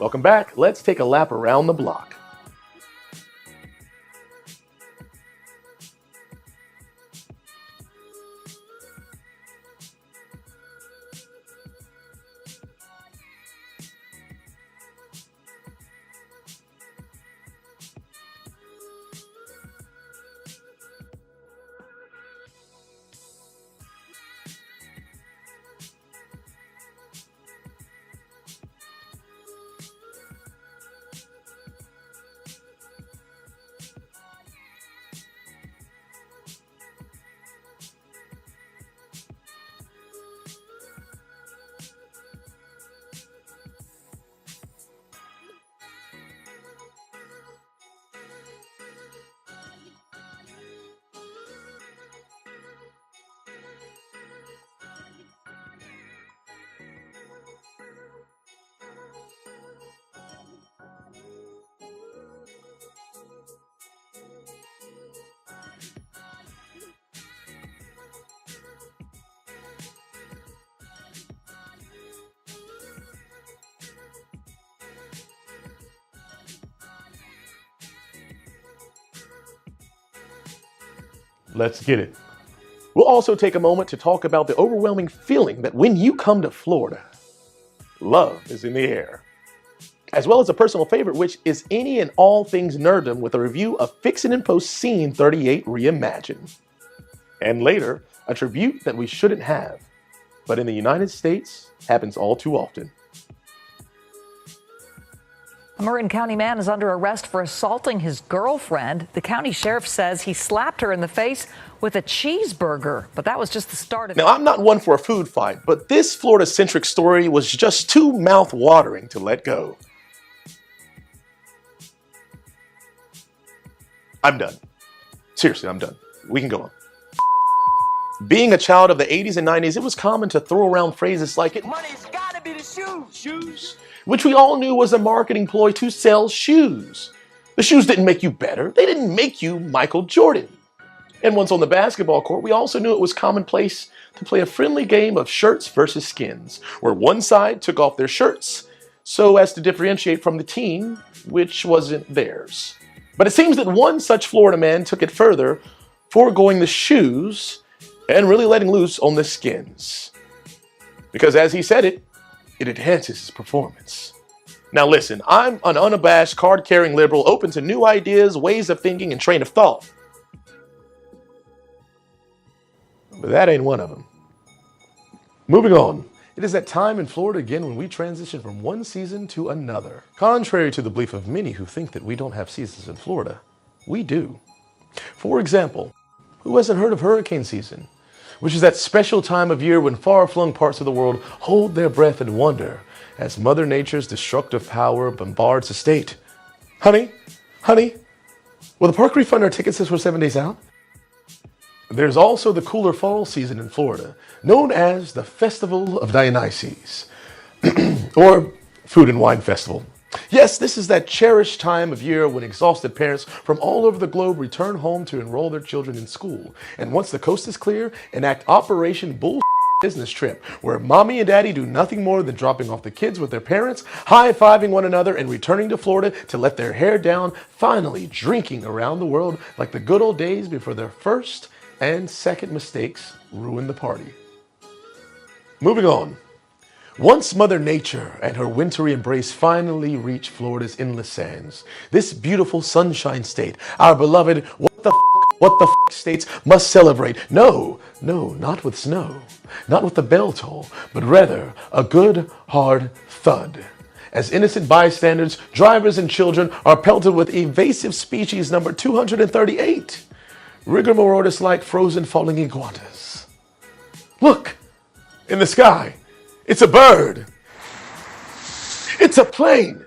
Welcome back. Let's take a lap around the block. Let's get it. We'll also take a moment to talk about the overwhelming feeling that when you come to Florida, love is in the air. As well as a personal favorite, which is any and all things nerddom, with a review of Fixin' and Post Scene 38 Reimagined. And later, a tribute that we shouldn't have, but in the United States happens all too often. A Marin County man is under arrest for assaulting his girlfriend. The county sheriff says he slapped her in the face with a cheeseburger, but that was just the start of it. Now, I'm not one for a food fight, but this Florida-centric story was just too mouth-watering to let go. I'm done. Seriously, I'm done. We can go on. Being a child of the 80s and 90s, it was common to throw around phrases like money's gotta be the shoes, which we all knew was a marketing ploy to sell shoes. The shoes didn't make you better. They didn't make you Michael Jordan. And once on the basketball court, we also knew it was commonplace to play a friendly game of shirts versus skins, where one side took off their shirts so as to differentiate from the team, which wasn't theirs. But it seems that one such Florida man took it further, foregoing the shoes and really letting loose on the skins. Because as he said it enhances his performance. Now listen, I'm an unabashed, card-carrying liberal, open to new ideas, ways of thinking, and train of thought. But that ain't one of them. Moving on. It is that time in Florida again when we transition from one season to another. Contrary to the belief of many who think that we don't have seasons in Florida, we do. For example, who hasn't heard of hurricane season? Which is that special time of year when far-flung parts of the world hold their breath and wonder as Mother Nature's destructive power bombards the state. Honey, will the park refund our tickets since we're 7 days out? There's also the cooler fall season in Florida, known as the Festival of Dionysus, or Food and Wine Festival. Yes, this is that cherished time of year when exhausted parents from all over the globe return home to enroll their children in school. And once the coast is clear, enact Operation Bull business trip, where mommy and daddy do nothing more than dropping off the kids with their parents, high-fiving one another, and returning to Florida to let their hair down, finally drinking around the world like the good old days before their first and second mistakes ruined the party. Moving on. Once Mother Nature and her wintry embrace finally reach Florida's endless sands, this beautiful sunshine state, our beloved what the f states must celebrate. No, not with snow, not with the bell toll, but rather a good hard thud. As innocent bystanders, drivers, and children are pelted with evasive species number 238, rigor mortis-like frozen falling iguanas. Look, in the sky. It's a bird. It's a plane.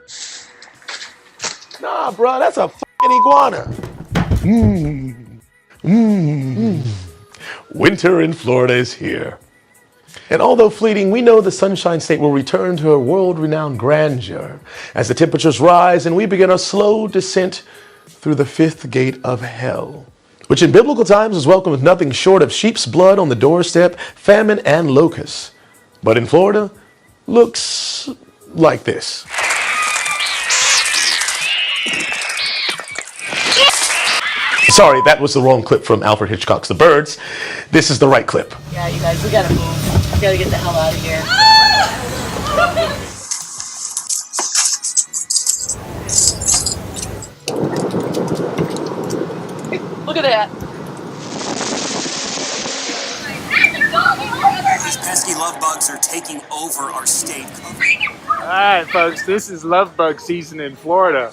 Nah, bro, that's a fucking iguana. Winter in Florida is here. And although fleeting, we know the Sunshine State will return to her world-renowned grandeur as the temperatures rise and we begin our slow descent through the fifth gate of hell, which in biblical times was welcomed with nothing short of sheep's blood on the doorstep, famine, and locusts. But in Florida, looks like this. Sorry, that was the wrong clip from Alfred Hitchcock's The Birds. This is the right clip. Yeah, you guys, we gotta move. We gotta get the hell out of here. Look at that. These pesky LoveBugs are taking over our state. All right, folks, this is LoveBug season in Florida.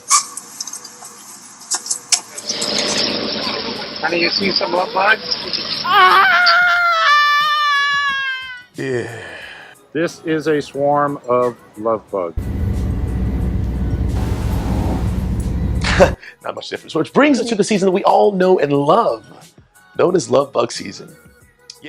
Honey, you see some LoveBugs? Yeah. This is a swarm of LoveBugs. Not much difference. Which brings us to the season that we all know and love, known as LoveBug season.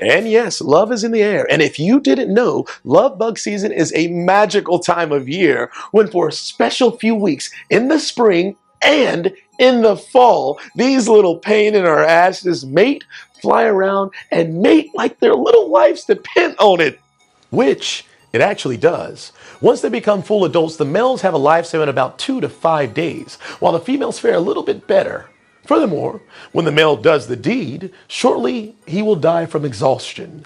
And yes, love is in the air. And if you didn't know, LoveBug season is a magical time of year when for a special few weeks in the spring and in the fall, these little pain in our asses mate, fly around, and mate like their little lives depend on it. Which it actually does. Once they become full adults, the males have a lifespan of about 2 to 5 days, while the females fare a little bit better. Furthermore, when the male does the deed, shortly he will die from exhaustion.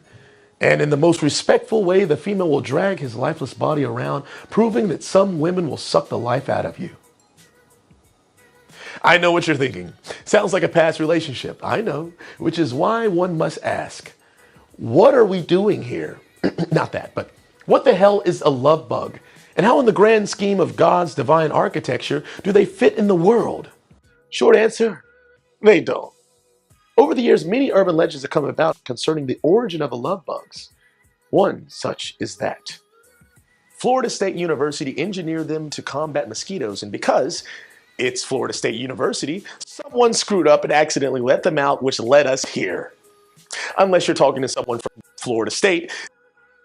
And in the most respectful way, the female will drag his lifeless body around, proving that some women will suck the life out of you. I know what you're thinking. Sounds like a past relationship. I know, which is why one must ask, what are we doing here? Not that, but what the hell is a love bug? And how in the grand scheme of God's divine architecture do they fit in the world? Short answer, they don't. Over the years, many urban legends have come about concerning the origin of the love bugs. One such is that Florida State University engineered them to combat mosquitoes, and because it's Florida State University, someone screwed up and accidentally let them out, which led us here. Unless you're talking to someone from Florida State,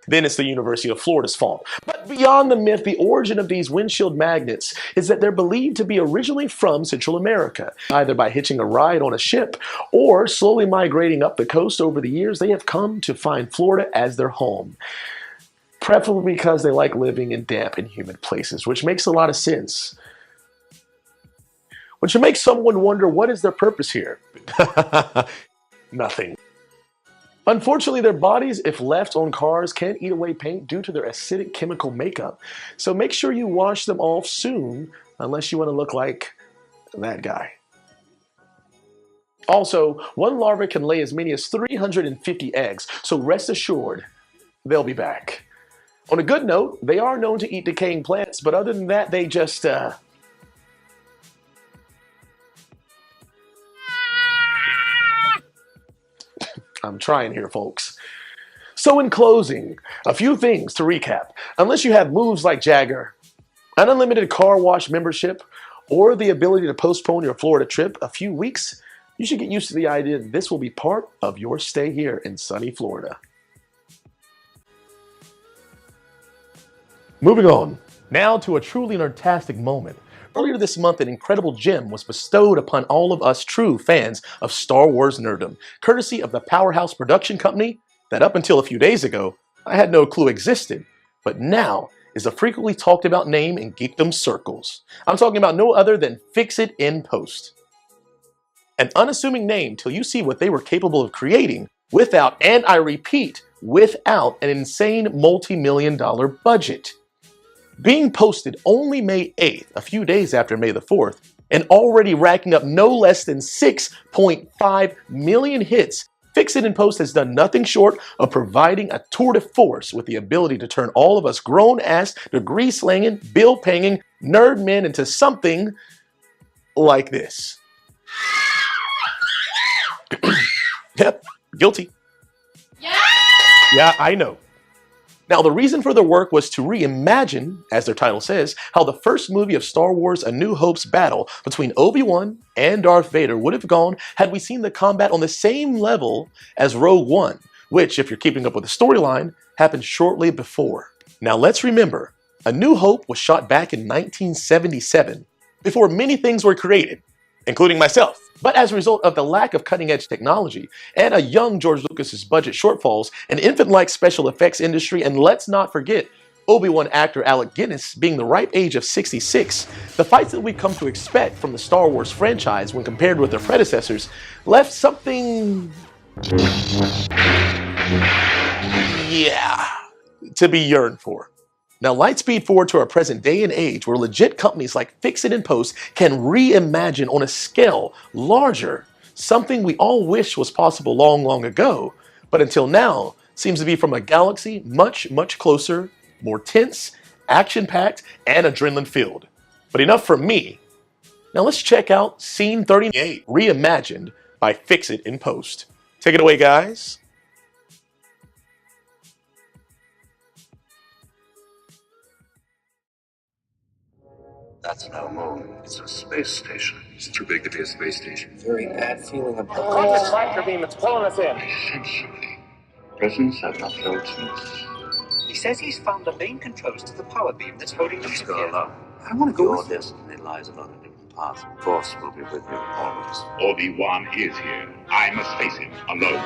then it's the University of Florida's fault. But beyond the myth, the origin of these windshield magnets is that they're believed to be originally from Central America. Either by hitching a ride on a ship or slowly migrating up the coast over the years, they have come to find Florida as their home. Preferably because they like living in damp and humid places, which makes a lot of sense. Which makes someone wonder, what is their purpose here? Nothing. Unfortunately, their bodies, if left on cars, can eat away paint due to their acidic chemical makeup. So make sure you wash them off soon, unless you want to look like that guy. Also, one larva can lay as many as 350 eggs, so rest assured, they'll be back. On a good note, they are known to eat decaying plants, but other than that, they just, I'm trying here, folks. So in closing, a few things to recap. Unless you have moves like Jagger, an unlimited car wash membership, or the ability to postpone your Florida trip a few weeks, you should get used to the idea that this will be part of your stay here in sunny Florida. Moving on, now to a truly fantastic moment. Earlier this month, an incredible gem was bestowed upon all of us true fans of Star Wars nerddom, courtesy of the powerhouse production company that up until a few days ago, I had no clue existed, but now is a frequently talked about name in geekdom circles. I'm talking about no other than Fix It in Post. An unassuming name till you see what they were capable of creating without, and I repeat, without an insane multi-million-dollar budget. Being posted only May 8th, a few days after May the 4th, and already racking up no less than 6.5 million hits, Fix It in Post has done nothing short of providing a tour de force with the ability to turn all of us grown-ass, degree-slinging, bill-paying nerd men into something like this. Yep, guilty. Yeah, I know. Now, the reason for their work was to reimagine, as their title says, how the first movie of Star Wars A New Hope's battle between Obi-Wan and Darth Vader would have gone had we seen the combat on the same level as Rogue One, which, if you're keeping up with the storyline, happened shortly before. Now, let's remember, A New Hope was shot back in 1977, before many things were created, including myself. But as a result of the lack of cutting-edge technology and a young George Lucas's budget shortfalls, an infant-like special effects industry, and let's not forget, Obi-Wan actor Alec Guinness being the ripe age of 66, the fights that we've come to expect from the Star Wars franchise when compared with their predecessors left something, yeah, to be yearned for. Now, lightspeed forward to our present day and age where legit companies like Fix-It and Post can reimagine on a scale larger something we all wish was possible long, long ago, but until now seems to be from a galaxy much, much closer, more tense, action-packed, and adrenaline-filled. But enough from me. Now let's check out Scene 38, Reimagined by Fix-It and Post. Take it away, guys. That's no moon. It's a space station. It's too big to be a space station. Very bad feeling about it. Contact tractor beam that's pulling us in. I sense something. Presence I've not felt since. He says he's found the main controls to the power beam that's holding the Let's ship go here. along. I want to go Your with you. destiny lies along a different path. Force will be with you always. Obi-Wan is here. I must face him alone.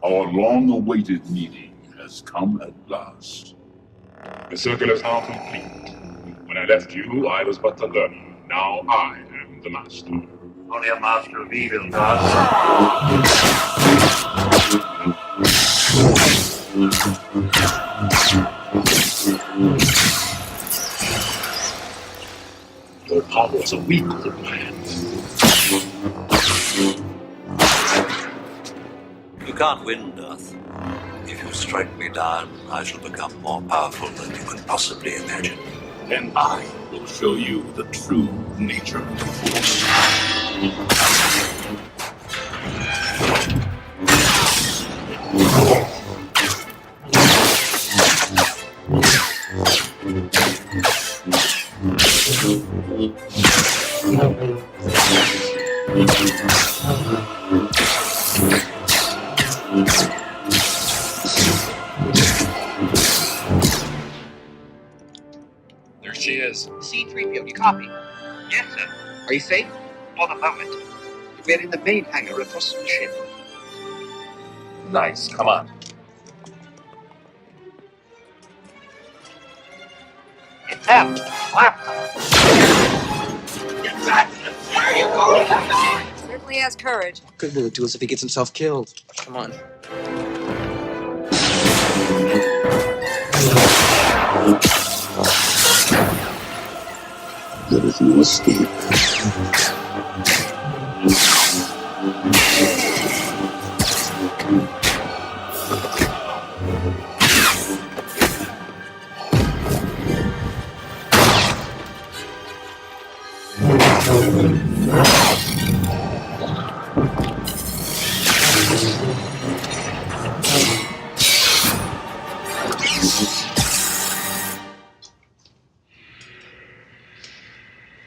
Our long-awaited meeting has come at last. The circle is now complete. When I left you, I was but the learner. Now I am the master. Only a master of evil, God. Your powers are weak with my hands. You can't win, Darth. If you strike me down, I shall become more powerful than you could possibly imagine. Then I will show you the true nature of the Force. There she is. C-3PO, you copy? Yes, sir. Are you safe? For the moment. We're in the main hangar across the ship. Nice, come on. It's them. Laptop. Get back. Where are you going? Certainly has courage. Good will it do us if he gets himself killed? Come on. There is no escape.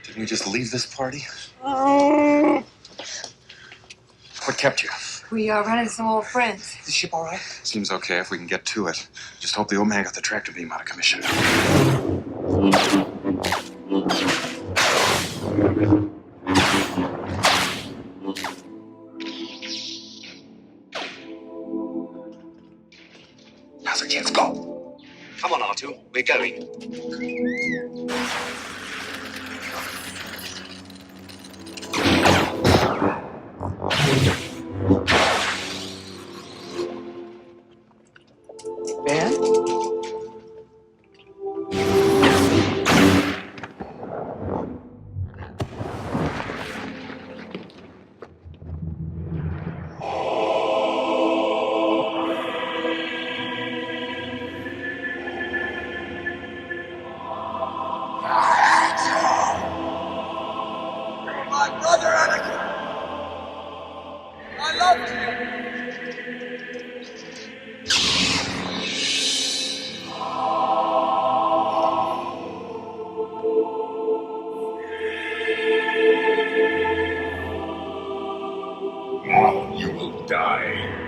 Didn't we just leave this party? Oh. What kept you? We are running some old friends. Is the ship all right? Seems okay if we can get to it. Just hope the old man got the tractor beam out of commission. Now's our chance. Go. Come on, R2. We're going. Now you will die.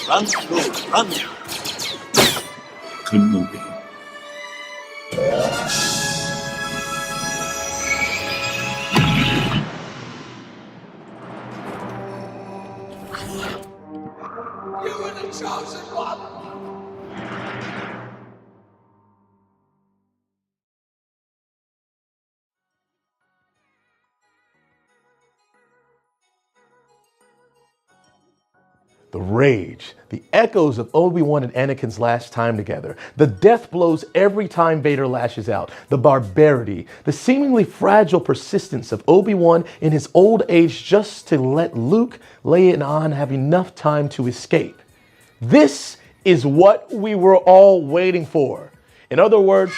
Run, through, run. Kenobi. You were the chosen one. The rage, the echoes of Obi-Wan and Anakin's last time together, the death blows every time Vader lashes out, the barbarity, the seemingly fragile persistence of Obi-Wan in his old age just to let Luke, Leia, and Han have enough time to escape. This is what we were all waiting for. In other words,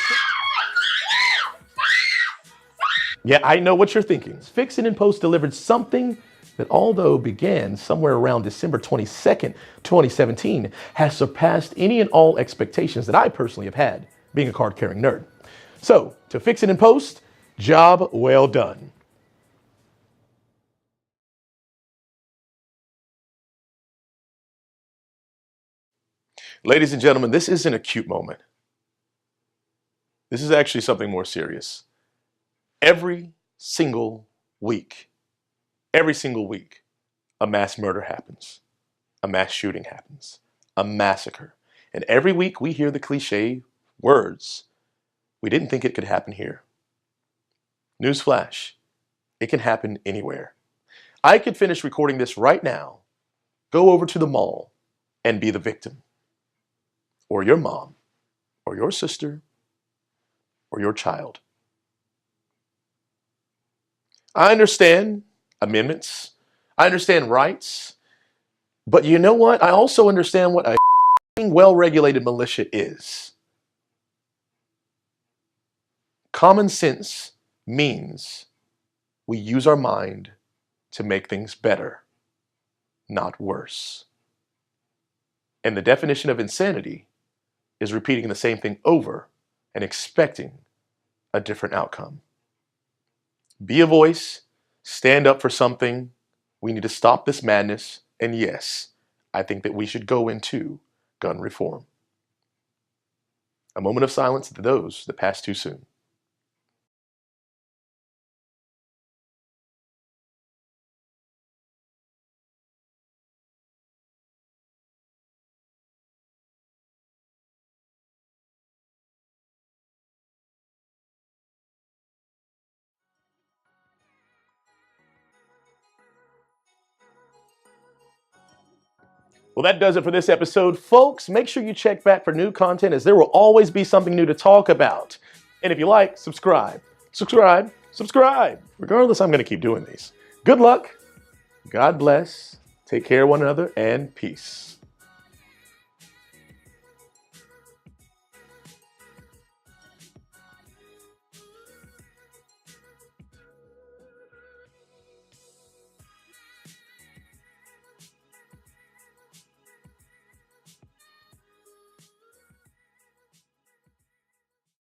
yeah, I know what you're thinking. Fix It in Post delivered something that, although began somewhere around December 22nd, 2017, has surpassed any and all expectations that I personally have had, being a card-carrying nerd. So, to Fix It in Post, job well done. Ladies and gentlemen, this isn't a cute moment. This is actually something more serious. Every single week, a mass murder happens, a mass shooting happens, a massacre. And every week we hear the cliche words, we didn't think it could happen here. Newsflash, it can happen anywhere. I could finish recording this right now, go over to the mall, and be the victim. Or your mom, or your sister, or your child. I understand amendments. I understand rights. But you know what? I also understand what a well-regulated militia is. Common sense means we use our mind to make things better, not worse. And the definition of insanity is repeating the same thing over and expecting a different outcome. Be a voice, stand up for something. We need to stop this madness. And yes, I think that we should go into gun reform. A moment of silence to those that pass too soon. Well, that does it for this episode. Folks, make sure you check back for new content, as there will always be something new to talk about. And if you like, subscribe. Regardless, I'm going to keep doing these. Good luck. God bless. Take care of one another, and peace.